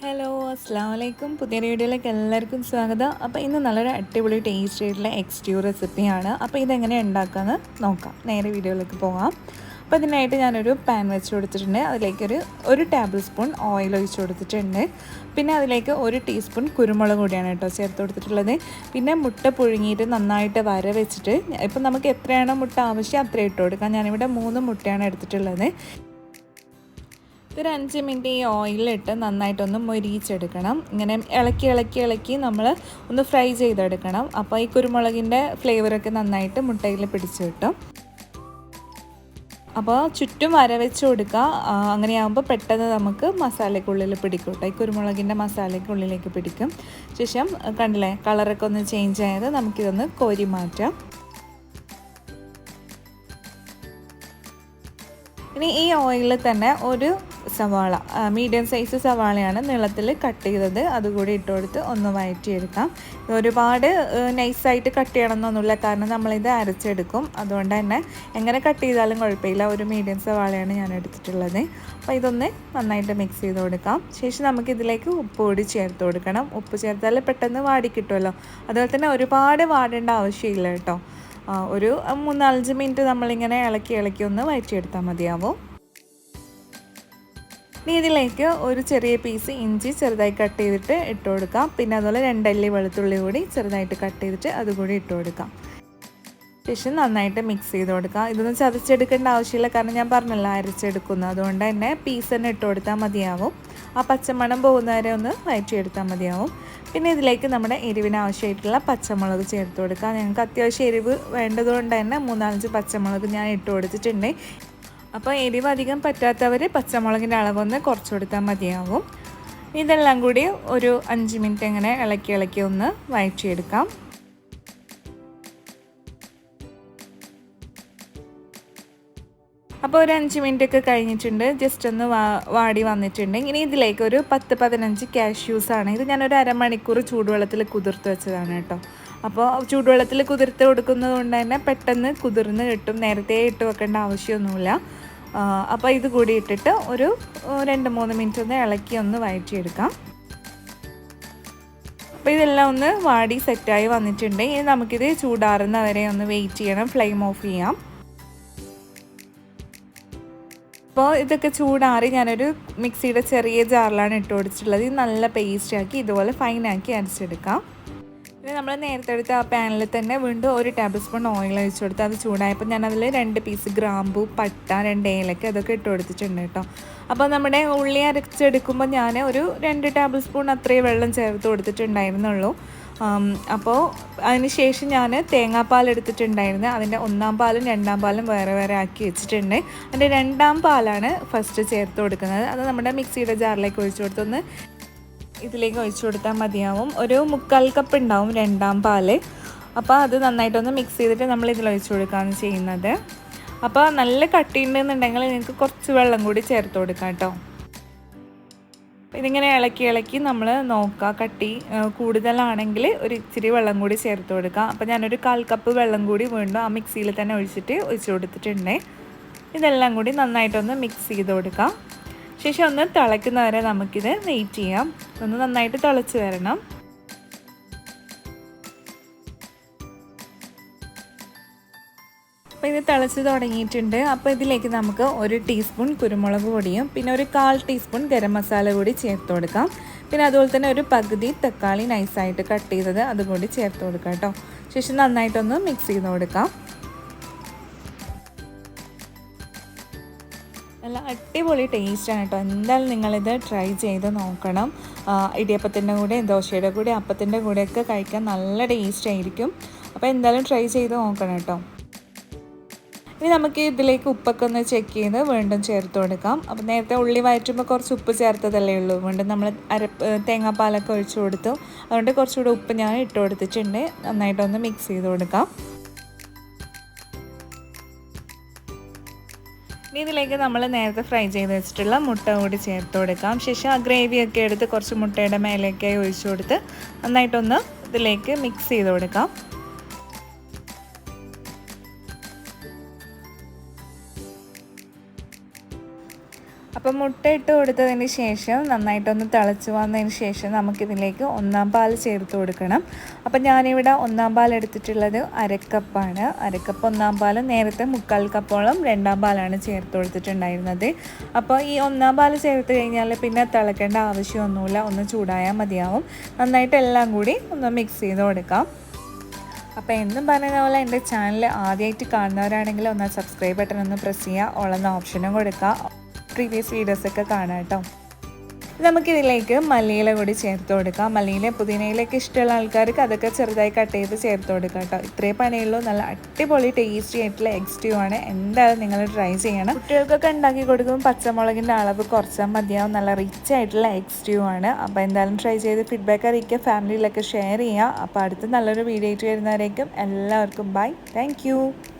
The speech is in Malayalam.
ഹലോ അസ്സലാമലൈക്കും. പുതിയൊരു വീഡിയോയിലേക്ക് എല്ലാവർക്കും സ്വാഗതം. അപ്പോൾ ഇന്ന് നല്ലൊരു അടിപൊളി ടേസ്റ്റ് ആയിട്ടുള്ള എക്സ്റ്റ്യൂ റെസിപ്പിയാണ്. അപ്പോൾ ഇതെങ്ങനെ ഉണ്ടാക്കാമെന്ന് നോക്കാം. നേരെ വീഡിയോയിലേക്ക് പോകാം. അപ്പോൾ ഇതിനായിട്ട് ഞാനൊരു പാൻ വെച്ച് കൊടുത്തിട്ടുണ്ട്. അതിലേക്കൊരു 1 ടേബിൾ സ്പൂൺ ഓയിൽ ഒഴിച്ച് കൊടുത്തിട്ടുണ്ട്. പിന്നെ അതിലേക്ക് 1 ടീസ്പൂൺ കുരുമുളക് കൂടിയാണ് കേട്ടോ ചേർത്ത് കൊടുത്തിട്ടുള്ളത്. പിന്നെ മുട്ട പുഴുങ്ങിയിട്ട് നന്നായിട്ട് വര വെച്ചിട്ട് ഇപ്പം നമുക്ക് എത്രയാണോ മുട്ട ആവശ്യം അത്രയും ഇട്ട് കൊടുക്കാം. ഞാനിവിടെ 3 മുട്ടയാണ് എടുത്തിട്ടുള്ളത്. ഇതൊരു 5 മിനിറ്റ് ഈ ഓയിലിട്ട് നന്നായിട്ടൊന്ന് മൊരിയിച്ചെടുക്കണം. ഇങ്ങനെ ഇളക്കി നമ്മൾ ഒന്ന് ഫ്രൈ ചെയ്തെടുക്കണം. അപ്പോൾ ഈ കുരുമുളകിൻ്റെ ഫ്ലേവറൊക്കെ നന്നായിട്ട് മുട്ടയിൽ പിടിച്ച് കിട്ടും. അപ്പോൾ ചുറ്റും വര വെച്ച് കൊടുക്കുക. അങ്ങനെയാകുമ്പോൾ പെട്ടെന്ന് നമുക്ക് മസാലയ്ക്കുള്ളിൽ പിടിക്കും കേട്ടോ. ഈ കുരുമുളകിൻ്റെ മസാലയ്ക്കുള്ളിലേക്ക് പിടിക്കും. ശേഷം കണ്ടില്ലേ കളറൊക്കെ ഒന്ന് ചേഞ്ച് ആയത് നമുക്കിതൊന്ന് കോരി മാറ്റാം. ഇനി ഈ ഓയിലിൽ തന്നെ ഒരു സവാള, മീഡിയം സൈസ് സവാളയാണ് നീളത്തിൽ കട്ട് ചെയ്തത്, അതുകൂടി ഇട്ട് കൊടുത്ത് ഒന്ന് വഴറ്റിയെടുക്കാം. ഒരുപാട് നൈസായിട്ട് കട്ട് ചെയ്യണമെന്നൊന്നുമില്ല, കാരണം നമ്മളിത് അരച്ചെടുക്കും. അതുകൊണ്ട് തന്നെ എങ്ങനെ കട്ട് ചെയ്താലും കുഴപ്പമില്ല. ഒരു മീഡിയം സവാളയാണ് ഞാൻ എടുത്തിട്ടുള്ളത്. അപ്പോൾ ഇതൊന്ന് നന്നായിട്ട് മിക്സ് ചെയ്ത് കൊടുക്കാം. ശേഷം നമുക്കിതിലേക്ക് ഉപ്പ് കൂടി ചേർത്ത് കൊടുക്കണം. ഉപ്പ് ചേർത്താൽ പെട്ടെന്ന് വാടി കിട്ടുമല്ലോ. അതുപോലെ തന്നെ ഒരുപാട് വാടേണ്ട ആവശ്യമില്ല കേട്ടോ. ഒരു 3-4 മിനിറ്റ് നമ്മളിങ്ങനെ ഇളക്കി ഒന്ന് വഴറ്റിയെടുത്താൽ മതിയാവും. ഇനി ഇതിലേക്ക് ഒരു ചെറിയ പീസ് ഇഞ്ചി ചെറുതായി കട്ട് ചെയ്തിട്ട് ഇട്ട് കൊടുക്കാം. പിന്നെ അതുപോലെ 2 അല്ലി വെളുത്തുള്ളി കൂടി ചെറുതായിട്ട് കട്ട് ചെയ്തിട്ട് അതുകൂടി ഇട്ട് കൊടുക്കാം. ശേഷം നന്നായിട്ട് മിക്സ് ചെയ്ത് കൊടുക്കാം. ഇതൊന്നും ചതച്ചെടുക്കേണ്ട ആവശ്യമില്ല, കാരണം ഞാൻ പറഞ്ഞല്ലോ അരച്ചെടുക്കുന്നു. അതുകൊണ്ട് തന്നെ പീസ് തന്നെ ഇട്ട് കൊടുത്താൽ മതിയാവും. ആ പച്ചമണം പോകുന്നവരെ ഒന്ന് വഴറ്റിയെടുത്താൽ മതിയാവും. പിന്നെ ഇതിലേക്ക് നമ്മുടെ എരിവിന് ആവശ്യമായിട്ടുള്ള പച്ചമുളക് ചേർത്ത് കൊടുക്കാം. ഞങ്ങൾക്ക് അത്യാവശ്യം എരിവ് വേണ്ടതുകൊണ്ട് തന്നെ 3-5 പച്ചമുളക് ഞാൻ ഇട്ട് കൊടുത്തിട്ടുണ്ട്. അപ്പോൾ എരിവ് അധികം പറ്റാത്തവർ പച്ചമുളകിൻ്റെ അളവൊന്ന് കുറച്ച് കൊടുത്താൽ മതിയാവും. ഇതെല്ലാം കൂടി ഒരു 5 മിനിറ്റ് ഇങ്ങനെ ഇളക്കി ഒന്ന് വഴറ്റിയെടുക്കാം. അപ്പോൾ ഒരു 5 മിനിറ്റ് ഒക്കെ കഴിഞ്ഞിട്ടുണ്ട്. ജസ്റ്റ് ഒന്ന് വാടി വന്നിട്ടുണ്ട്. ഇനി ഇതിലേക്ക് ഒരു 10-15 കാഷ്യൂസാണ്. ഇത് ഞാനൊരു അരമണിക്കൂർ ചൂടുവെള്ളത്തിൽ കുതിർത്ത് വെച്ചതാണ് കേട്ടോ. അപ്പോൾ ചൂടുവെള്ളത്തിൽ കുതിർത്ത് കൊടുക്കുന്നത് കൊണ്ട് തന്നെ പെട്ടെന്ന് കുതിർന്ന് കിട്ടും. നേരത്തെ ഇട്ട് വെക്കേണ്ട ആവശ്യമൊന്നുമില്ല. അപ്പോൾ ഇത് കൂടി ഇട്ടിട്ട് ഒരു 2-3 മിനിറ്റ് ഒന്ന് ഇളക്കി ഒന്ന് വഴറ്റിയെടുക്കാം. അപ്പോൾ ഇതെല്ലാം ഒന്ന് വാടി സെറ്റായി വന്നിട്ടുണ്ട്. ഇനി നമുക്കിത് ചൂടാറുന്ന വരെ ഒന്ന് വെയിറ്റ് ചെയ്യണം. ഫ്ലെയിം ഓഫ് ചെയ്യാം. അപ്പോൾ ഇതൊക്കെ ചൂടാറി ഞാനൊരു മിക്സിയുടെ ചെറിയ ജാറിലാണ് ഇട്ട് കൊടുത്തിട്ടുള്ളത്. ഇത് നല്ല പേസ്റ്റാക്കി ഇതുപോലെ ഫൈനാക്കി അരച്ചെടുക്കാം. പിന്നെ നമ്മൾ നേരത്തെ എടുത്ത ആ പാനിൽ തന്നെ വീണ്ടും 1 ടേബിൾ സ്പൂൺ ഓയിൽ ഒഴിച്ച് കൊടുത്ത് അത് ചൂടായപ്പോൾ ഞാനതിൽ 2 പീസ് ഗ്രാമ്പൂ, പട്ട, 2 ഏലക്ക അതൊക്കെ ഇട്ട് കൊടുത്തിട്ടുണ്ട് കേട്ടോ. അപ്പോൾ നമ്മുടെ ഉള്ളി അരച്ചെടുക്കുമ്പോൾ ഞാൻ ഒരു 2 ടേബിൾ സ്പൂൺ അത്രയും വെള്ളം ചേർത്ത് കൊടുത്തിട്ടുണ്ടായിരുന്നുള്ളൂ. അപ്പോൾ അതിന് ശേഷം ഞാൻ തേങ്ങാപ്പാൽ എടുത്തിട്ടുണ്ടായിരുന്നു. അതിൻ്റെ 1-ാം പാലും 2-ാം പാലും വേറെ ആക്കി വെച്ചിട്ടുണ്ട്. അതിൻ്റെ 2-ാം പാലാണ് ഫസ്റ്റ് ചേർത്ത് കൊടുക്കുന്നത്. അത് നമ്മുടെ മിക്സിയുടെ ജാറിലേക്ക് ഒഴിച്ച് കൊടുത്തൊന്ന് ഇതിലേക്ക് ഒഴിച്ചു കൊടുത്താൽ മതിയാവും. ഒരു 1/4 കപ്പ് ഉണ്ടാവും 2-ാം പാല്. അപ്പോൾ അത് നന്നായിട്ടൊന്ന് മിക്സ് ചെയ്തിട്ട് നമ്മൾ ഇതിൽ ഒഴിച്ചു കൊടുക്കുകയാണ് ചെയ്യുന്നത്. അപ്പോൾ നല്ല കട്ടിയുണ്ടെന്നുണ്ടെങ്കിൽ നിങ്ങൾക്ക് കുറച്ച് വെള്ളം കൂടി ചേർത്ത് കൊടുക്കാം കേട്ടോ. ഇതിങ്ങനെ ഇളക്കി നമ്മൾ നോക്കുക. കട്ടി കൂടുതലാണെങ്കിൽ ഒരു ഇച്ചിരി വെള്ളം കൂടി ചേർത്ത് കൊടുക്കാം. അപ്പോൾ ഞാനൊരു 1/4 കപ്പ് വെള്ളം കൂടി വീണ്ടും ആ മിക്സിയിൽ തന്നെ ഒഴിച്ച് കൊടുത്തിട്ടുണ്ട്. ഇതെല്ലാം കൂടി നന്നായിട്ടൊന്ന് മിക്സ് ചെയ്ത് കൊടുക്കാം. ശേഷം ഒന്ന് തിളയ്ക്കുന്നവരെ നമുക്കിത് വെയിറ്റ് ചെയ്യാം. ഒന്ന് നന്നായിട്ട് തിളച്ച് വരണം. അപ്പോൾ ഇത് തിളച്ച് തുടങ്ങിയിട്ടുണ്ട്. അപ്പോൾ ഇതിലേക്ക് നമുക്ക് 1 ടീസ്പൂൺ കുരുമുളക് പൊടിയും പിന്നെ ഒരു 1/4 ടീസ്പൂൺ ഗരം മസാല കൂടി ചേർത്ത് കൊടുക്കാം. പിന്നെ അതുപോലെ തന്നെ ഒരു പകുതി തക്കാളി നൈസായിട്ട് കട്ട് ചെയ്തത് അതുകൂടി ചേർത്ത് കൊടുക്കാം കേട്ടോ. ശേഷം നന്നായിട്ടൊന്ന് മിക്സ് ചെയ്ത് കൊടുക്കാം. നല്ല അടിപൊളി ടേസ്റ്റാണ് കേട്ടോ. എന്തായാലും നിങ്ങളിത് ട്രൈ ചെയ്ത് നോക്കണം. ഇടിയപ്പത്തിൻ്റെ കൂടെ, ദോശയുടെ കൂടെ, അപ്പത്തിൻ്റെ കൂടെയൊക്കെ കഴിക്കാൻ നല്ല ടേസ്റ്റ് ആയിരിക്കും. അപ്പോൾ എന്തായാലും ട്രൈ ചെയ്ത് നോക്കണം കേട്ടോ. ഇനി നമുക്ക് ഇതിലേക്ക് ഉപ്പൊക്കെ ഒന്ന് ചെക്ക് ചെയ്ത് വീണ്ടും ചേർത്ത് കൊടുക്കാം. അപ്പോൾ നേരത്തെ ഉള്ളി വഴറ്റുമ്പോൾ കുറച്ച് ഉപ്പ് ചേർത്തതല്ലേ ഉള്ളൂ. വീണ്ടും നമ്മൾ തേങ്ങാപ്പാലൊക്കെ ഒഴിച്ചു കൊടുത്തു. അതുകൊണ്ട് കുറച്ചുകൂടെ ഉപ്പ് ഞാൻ ഇട്ട് കൊടുത്തിട്ടുണ്ട്. നന്നായിട്ടൊന്ന് മിക്സ് ചെയ്ത് കൊടുക്കാം. ഇനി ഇതിലേക്ക് നമ്മൾ നേരത്തെ ഫ്രൈ ചെയ്ത് വെച്ചിട്ടുള്ള മുട്ട കൂടി ചേർത്ത് കൊടുക്കാം. ശേഷം ആ ഗ്രേവിയൊക്കെ എടുത്ത് കുറച്ച് മുട്ടയുടെ മേലേക്കായി ഒഴിച്ചു കൊടുത്ത് നന്നായിട്ടൊന്ന് ഇതിലേക്ക് മിക്സ് ചെയ്ത് കൊടുക്കാം. അപ്പോൾ മുട്ട ഇട്ട് കൊടുത്തതിന് ശേഷം നന്നായിട്ടൊന്ന് തിളച്ച് വന്നതിന് ശേഷം നമുക്കിതിലേക്ക് ഒന്നാം പാൽ ചേർത്ത് കൊടുക്കണം. അപ്പോൾ ഞാനിവിടെ ഒന്നാം പാൽ എടുത്തിട്ടുള്ളത് അരക്കപ്പാണ്. അരക്കപ്പ് ഒന്നാം പാൽ, നേരത്തെ 1/4 കപ്പോളം രണ്ടാം പാലാണ് ചേർത്ത് കൊടുത്തിട്ടുണ്ടായിരുന്നത്. അപ്പോൾ ഈ ഒന്നാം പാൽ ചേർത്ത് കഴിഞ്ഞാൽ പിന്നെ തിളക്കേണ്ട ആവശ്യമൊന്നുമില്ല, ഒന്ന് ചൂടായാൽ മതിയാവും. നന്നായിട്ട് എല്ലാം കൂടി ഒന്ന് മിക്സ് ചെയ്ത് കൊടുക്കാം. അപ്പോൾ എന്നും പറഞ്ഞ പോലെ എൻ്റെ ചാനൽ ആദ്യമായിട്ട് കാണുന്നവരാണെങ്കിൽ ഒന്ന് സബ്സ്ക്രൈബ് ബട്ടൺ ഒന്ന് പ്രസ് ചെയ്യുക, ഓളെന്ന ഓപ്ഷനും കൊടുക്കുക. പ്രീവിയസ് വീഡിയോസൊക്കെ കാണാം കേട്ടോ. നമുക്കിതിലേക്ക് മല്ലിയില കൂടി ചേർത്ത് കൊടുക്കാം. മല്ലിയില പുതിനയിലൊക്കെ ഇഷ്ടമുള്ള ആൾക്കാർക്ക് അതൊക്കെ ചെറുതായി കട്ട് ചെയ്ത് ചേർത്ത് കൊടുക്കാം കേട്ടോ. ഇത്രയും പണിയുള്ളൂ. നല്ല അടിപൊളി ടേസ്റ്റി ആയിട്ടുള്ള എഗ് സ്റ്റ്യൂ ആണ്. എന്തായാലും നിങ്ങൾ ട്രൈ ചെയ്യണം. കുട്ടികൾക്കൊക്കെ ഉണ്ടാക്കി കൊടുക്കുമ്പോൾ പച്ചമുളകിൻ്റെ അളവ് കുറച്ചാൽ മതിയാവും. നല്ല റിച്ച് ആയിട്ടുള്ള എഗ് സ്റ്റ്യൂ ആണ്. അപ്പോൾ എന്തായാലും ട്രൈ ചെയ്ത് ഫീഡ്ബാക്ക് അറിയിക്കുക, ഫാമിലിയിലൊക്കെ ഷെയർ ചെയ്യുക. അപ്പോൾ അടുത്ത നല്ലൊരു വീഡിയോ ആയിട്ട് വരുന്നവരേക്കും എല്ലാവർക്കും ബൈ. താങ്ക്